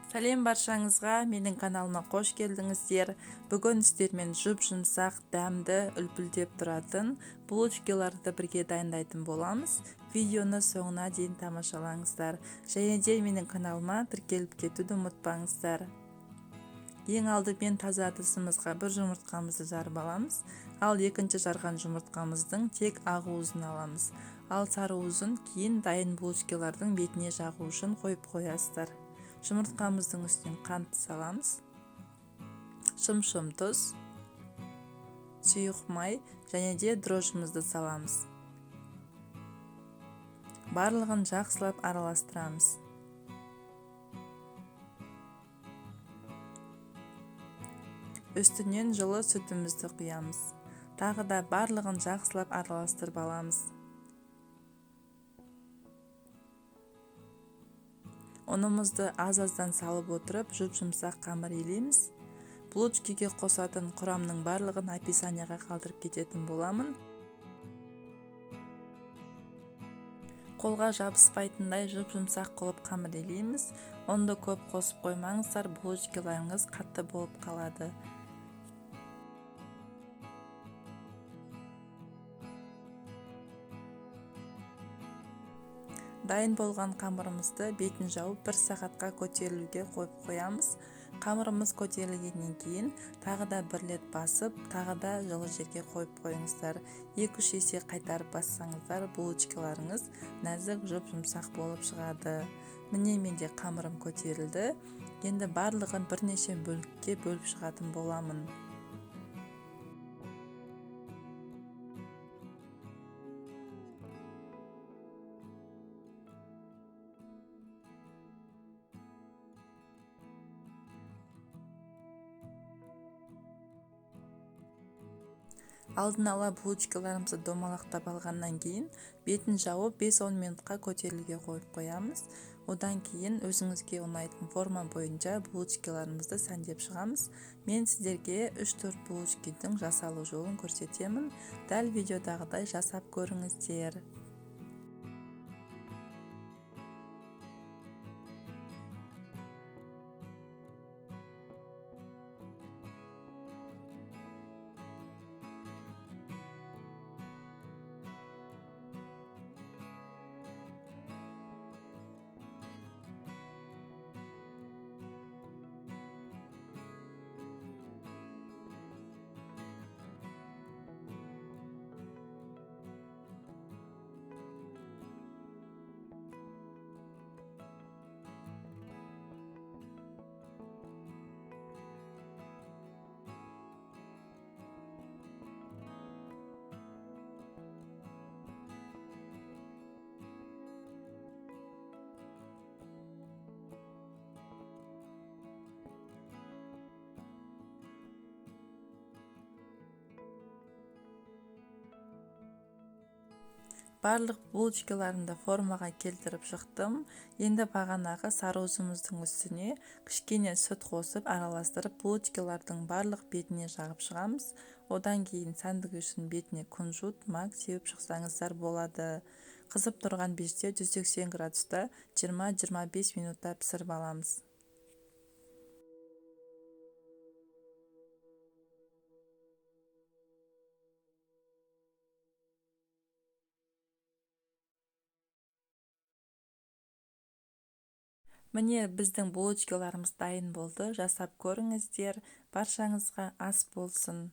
Сәлем баршаңызға, менің каналыма қош келдіңіздер. Бүгін сіздермен жұп-жұмсақ, дәмді, үлпілдеп тұратын булочкаларды бірге дайындайтын боламыз. Видеоны соңына дейін тамашалаңыздар. Және де менің каналыма тіркеліп кетуді ұмытпаңыздар. Ең алдымен таза ыдысымызға бір жұмыртқамызды жарып аламыз. Ал екінші жарған жұмыртқамыздың тек ақ уызын аламыз. Ал сары уызын кейін дайын булочкалардың бетіне жағу үшін қойып қоясыздар. Жұмыртқамыздың үстінен қант саламыз, шым-шым тұз, сұйық май және де дрожжымызды саламыз. Барлығын жақсылап араластырамыз. Үстінен жылы сүтімізді құямыз. Тағы да барлығын жақсылап араластырып аламыз. Ұнымызды аз-аздан салып отырып, жұп-жұмсақ қамыр илейміз. Булочкаға қосатын құрамның барлығын описанияға қалдырып кететін боламын. Қолға жабыспайтындай жұп-жұмсақ қылып қамыр илейміз. Онды көп қосып қоймаңыздар, булочкаларыңыз қатты болып қалады. Дайын болған қамырымызды бетін жауып 1 сағатқа көтерілуге қойып қоямыз. Қамырымыз көтерілгеннен кейін тағы да 1 рет басып, тағы да жылы жерге қойып қойыңыздар. 2-3 есе қайтарып бассаңыздар, булочкаларыңыз нәзік жұп-жұмсақ болып шығады. Міне менде қамырым көтерілді. Енді барлығын бірнеше бөлікке бөліп шығатын боламын. Алдын ала булочкаларымызды домалақтап алғаннан кейін бетін жауып 5-10 минутқа көтерілуге қойып қоямыз. Одан кейін өзіңізге ұнайтын форма бойынша булочкаларымызды сәндеп шығамыз. Мен сіздерге 3-4 булочканың жасалу жолын көрсетемін. Дәл видеодағыдай жасап көріңіздер. Барлық булочкаларымды формаға келтіріп шықтым. Енді бағанағы сары уызымыздың үстіне кішкене сүт қосып араластырып булочкалардың барлық бетіне жағып шығамыз. Одан кейін сэндвичтің бетіне кунжут, мак сеуіп шықсаңыздар болады. Қызып тұрған пеште 180 градуста 20-25 минутта пісіріп аламыз. Міне біздің булочкаларымыз дайын болды. Жасап көріңіздер. Баршаңызға ас болсын.